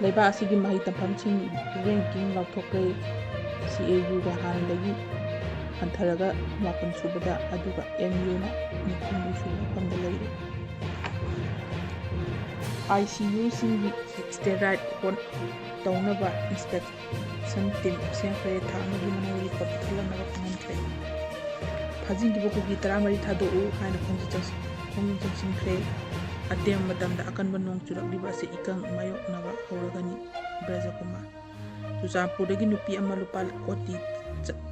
Leibak asigi maheitmfm ranking Iouthokhre CAU ga hanadagi hantaraga mapan subada aduga MU na nikundu subafamda leire. ICU singi steroid hon taunaba inspection team semkhre thamagi manori kopitla naga pangkhre. Phajing gibo kugi 13 thado u haina khongjang singkhre. Atem matamda akan banong churak diba se ikang mayok naga hauragani Braja Kumar. Chuchampurdagi nupi ama lupa koti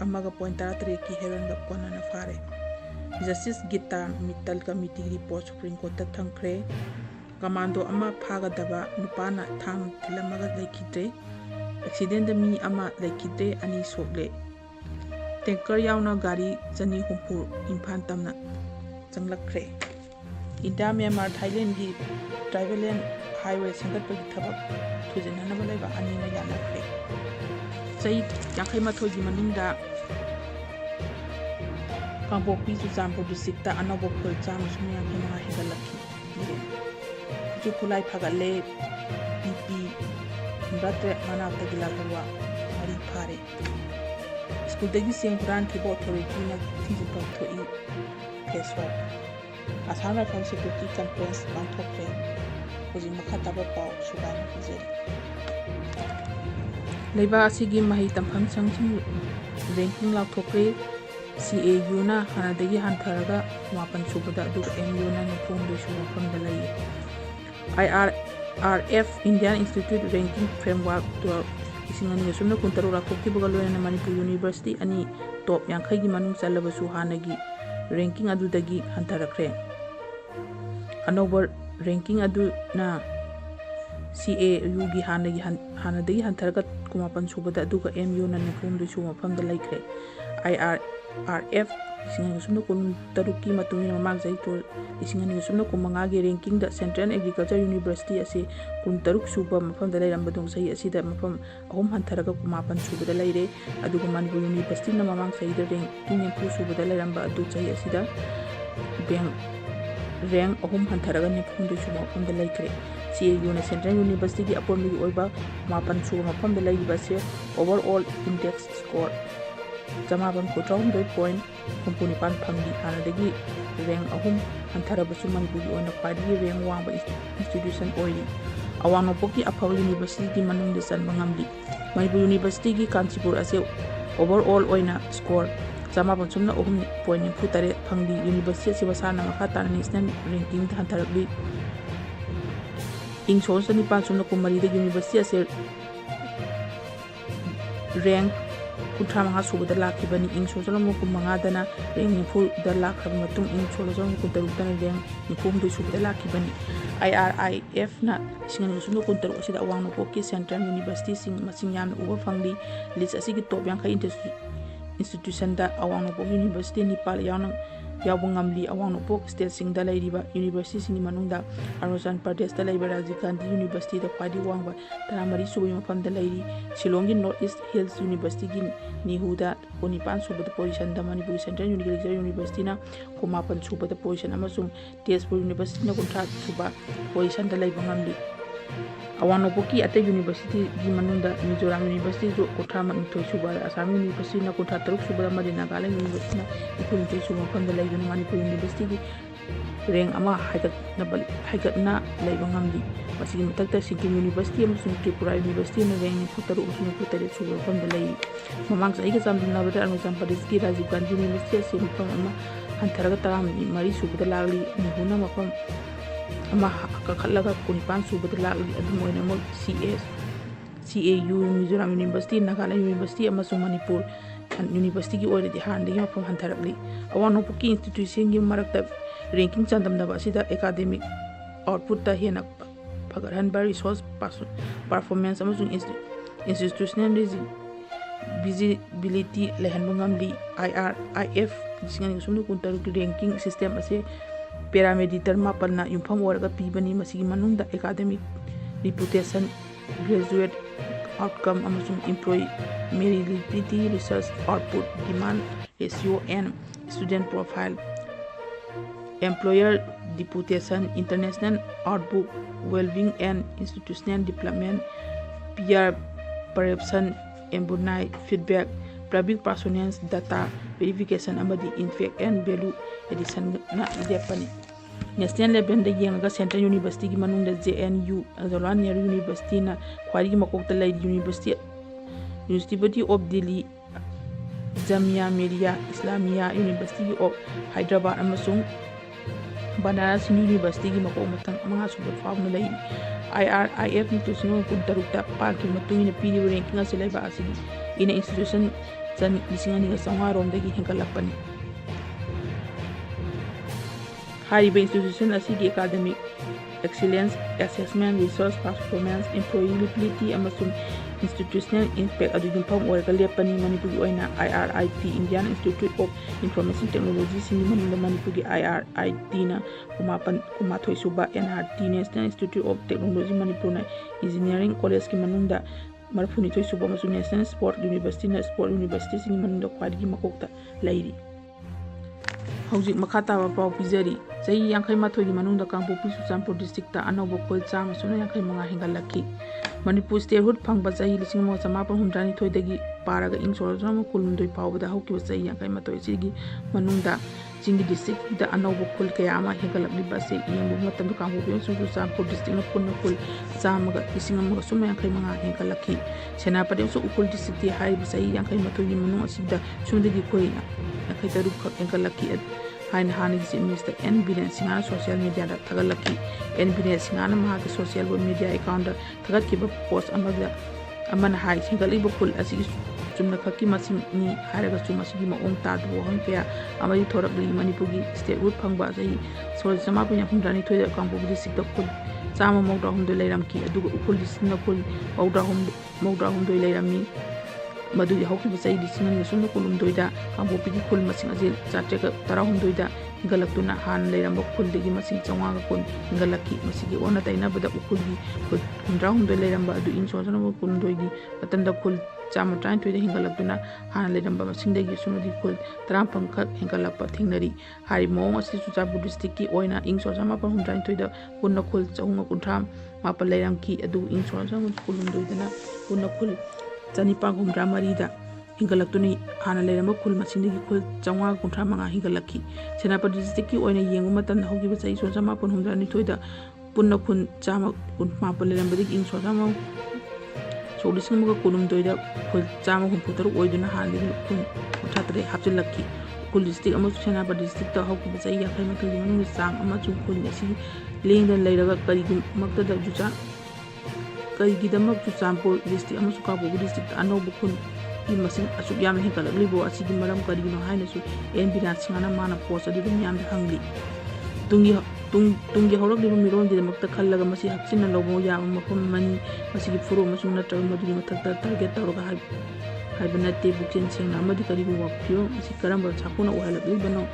amaga point 13 ki heron ga konana fare. Justice Gita Mittal Committee report Supreme Court ta thangkhre. Kamando ama phagadaba nupana thang tilamaga laikidre. Accident da mi ama laikidre ani sokle. Tanker yauna gari jani humpur IMPHAL tamna changlakkhre. India Myanmar Thailand gi Tribal Highway Singapore thabak thujananaba laiba anina yanakre. Sai yankai mathoi gi manungda Kangpokpi Chuchampur district ta anobo phol cham sumya khema higalakhi. Jukulai phagalle BP Bratre manakta gilakwa ari phare. School dagi sengkuran thibo authority na thijipa thoi face off. Assam Rifle Security Conference Iouthokhre hojik makha taba pau sugan pijari. Leibak asigi maheitmfm sangchim ranking Iouthokhre CAU na hanadagi hantharaga mapan subada aduga MU na nipungdu subafamda lei. IRF Indian Institute Ranking Framework 12 isingani sumna kuntaru rakhokti bagaloina Manipur University ani top yankhai gi manung chalabasu hanagi ranking adudagi hantarakre. Anover ranking adu na CAU gi hanadagi hantaraga kumapan subada aduga MU na nipungdu subafamda laikre. IRF isingani sumna kun taruki matungina mamang jaitur isingani sumna kumanga gi ranking da Central Agriculture University ase kun taruk suba mafam da lairam badung sahi asida mafam ahum hantaraga kumapan subada laire aduga Manipur University na mamang sahi da ranking pu subada lairam ba adu sahi asida rank ahum hantaraga nipungdu subafam da laikre. CAU na Central University gi apon gi oiba kumapan suba mafam da laiba se overall index score Jamaban Kutong point Kumpuni Pan Pamdi Hanadagi rank ahum hantarabasu Manipur on the party rank wangba institution oili. Awang Poki Apau University gi manung desan mangamdi. Manipur University gi Kanchipur ase overall oina score Jamaban sumna ahum point putare pangdi University sibasana makata national ranking hantarabli. Ing Sonsani Pan sumna kumari the University ase rank Kutrama subada lakibani ing sosalam ko mangadana ring full da lakrab matung ing sosalam ko darutan ring nikum do subada lakibani. IRIF na singan suno ko daru sida awang no poki Central University sing masing yam uba fangli list asigi top yang ka institution da awang no poki University Nepal yawang ngamli awang no pok state sing da lairiba University sing manungda Arunachal Pradesh da laiba Rajiv Gandhi University da kwadi wangba taramari subi mafam da lairi Shillongi North East Hills University gi Nihuda Konipan subada position da Manipur Central Agriculture University na kumapan subada position amasung Tezpur University na kuntra suba position da laiba ngamli awang no poki ate University gi manungda Mizoram University jo kothama nitoi suba Assam University na kuntra taruk suba Madina Nagaland University na ikun nitoi suba mafam da laiba Manipur University gi rank ama haigatna laiba ngamli masigi matakta Sikkim University amasung Tripura University na rank putaru usung putare suba mafam da lai mamang sa iga samdna bada Arunachal Pradesh gi Rajiv Gandhi University ase mafam ama hantaraga taramni mari subada lagli nihuna mafam ama kakalaga kunipan subada lagli adu moina mo CAU Mizoram University Nagaland University amasung Manipur University gi already handing mafam hantarabli awang no poki institution gi marakta ranking chandamna ba sida academic output ta hena phagarhanba resource performance amasung institutional visibility lehanba ngamli. IRIF singan sumnu kuntaru ranking system ase paramedical mapalna yumpham oraga pibani masigi manungda academic reputation graduate outcome amasung employee meritability research output demand ratio and student profile employer reputation international output well-being and institutional development peer perception, embodied feedback, public personnel data verification, amadi impact and value addition na lepani. National level da yenga Central University gi manungda JNU Jawaharlal Nehru University na khwari makokta lai University of Delhi, Jamia Millia Islamia University of Hyderabad amasung Banaras University gi makok matang mga subot fauna lai IRIF institutional kun tarukta paki matungina pili ranking as Leibak asigi ina institution san isingani ga sangwa rom dagi henkalapani. Hariba institution asigi academic excellence, assessment, resource performance, employability amasung institutional impact adu yumpham oiraga lepani Manipur oina IRIT Indian Institute of Information Technology singi manunda Manipur gi IRIT na kumathoi suba NRT National Institute of Technology Manipur na Engineering College ki manunda marfuni thoi suba masu National Sport University na Sport University singi manunda khwadi makokta lairi. Hauzik makata ba pau pizari sai yang kai mathoi gi manunda Kangpopi Churanpur district ta anobo khol chama suna yang kai manga hengalaki. Manipur statehood phangba chahi 1993 dagi paraga ing sorajama kulundoi pawbada hauki chahi yang kai mathoi sigi manunda Chingi district da anobo khol kaya ama hengalakli ba se yengbu matam Kangpopi Churanpur district na punna khol chama ga 19 yang kai manga hengalaki. Senapati so ukul district hai ba chahi yang kai mathoi gi manung asida sundagi koi yang kai taruk hengalaki Hain Minister N.B. Singana social media da Tagalaki N.B. Singana Mahaki social media account da Tagat Kiba post Amana Hai Singali Bukul Asigi Jumna Kaki Masing ni Haraga Sumasigi Maong Tad Wohang Pia Amadi Torak Manipugi State Wood Pangba Zai So Samapunya Hundani to the Kangpopi district of Kul Sama Mogda Hum de Lairamki Aduga Ukul Sinapul Mogda Hum de Lairami Madu Hoki Basai Singan Sunda Kulum Doida, Kangpopi Kul Masing Azil, Sataka Tarahum Doida, Galakuna Han Lairamba Kul de Masing Sawanga Kun, Galaki, Masigi, Ona Taina Bada Ukuli, Kundrahum de Lairamba, do in Sosana Kulundoigi, Atanda Kul, Chamatrain to the Hingalakuna, Han Lairamba Masing de Sunadi Kul, Trampanka, Hingalapa, Tingnari, Hari Mo, Sisu Buddhistiki, Oina, Ing Sosama Pahundran to the Punakul, Saunga Kuntram, Mapa Lairamki, Adu in Sosama Kulundoidana, Punakul. Janipang Humdra Marida, Hingalaktuni, Hana Lerama Kul Masindi Kul, Janga Kuntramanga Hingalaki, Senapati Districti, or a Yangumatan Hoki was a Sosama Humdra Nitoida, Punakun, Jama, Mapalambadik in Sosama. So listening to Kulum Doida, Kul Jama Humputer, Oiduna Handi Kun, Tatare, Hapsilaki, Kul District, Amus Senapa District, Hoki was a Yakamatu Sang, Amatu Kul Yasi, laying the later Karikum Makta Juja. Kaigidamak Churanpur district amasuka Kangpopi district anobo kun ki masing asuk yam hengalakli bo asigi maram karigino haina su NB singana mana post adu yam hangli tungi horok libu miron di makta khallaga masi haksina lobo yam mafam mani masigi furo masung na traw madu matakta target tawroga haibana te bukin singna amadi karibu wapyo masi karamba chakuna uhalakli bano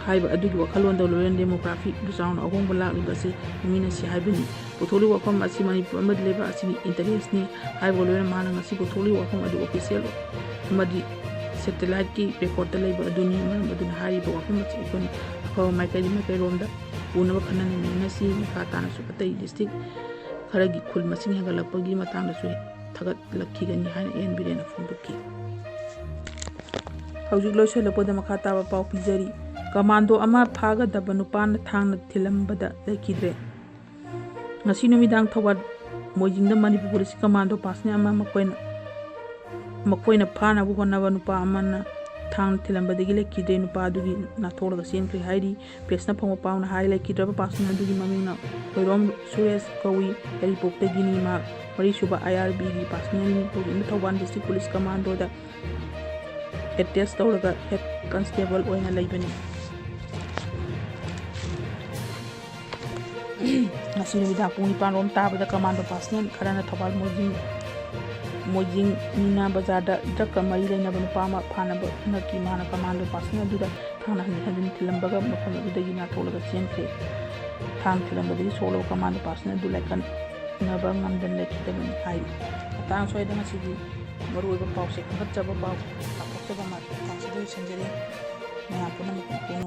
haiba adugi wakalon da loren demography du sound agong bala libase mina si haibani Potoli wakam asi Manipur amad Leibak asigi interest ni haiba loren mana ngasi potoli wakam adu official amadi satellite ki record da Leibak aduni maram aduna haiba wakam asi ikon akawa maikai romda unaba kanani mina si katana su patai district kharagi khul masing hengalakpagi matang da su thagat lakhi gani haina NB na funduki haujuk lo shelapod makha taba pau pijari Commando ama phaga da banupan thang thilambada lekidre ngasi numidang thawad mojing da Manipur Police Commando pasne ama makoina phana bu honna banupa amana thang thilambada gi lekidre nupa dugi na thola sen kri hairi presna phama pauna hai lekidra pasna dugi mamina koirom Suez kawi helipok te gini ma mari suba IRB gi pasna ni to in Thawban District Police Commando da attest tawraga head constable oina laibani Nasi Nubida Puni Panom Taba the Commando Pasnan, Karana Tabal Mojing Nina Bazada, Daka Marila Nabanupama, Panaba, Naki Mana Commando Pasna, do the Tana Hadin Tilambaga, Mokama, the Gina Tola Sienke, Tan Tilambadi, solo Commando Pasna, do like an Nabang and Lake them in high. A town so I don't see Maru Pausi, but Jabba, a possible consideration.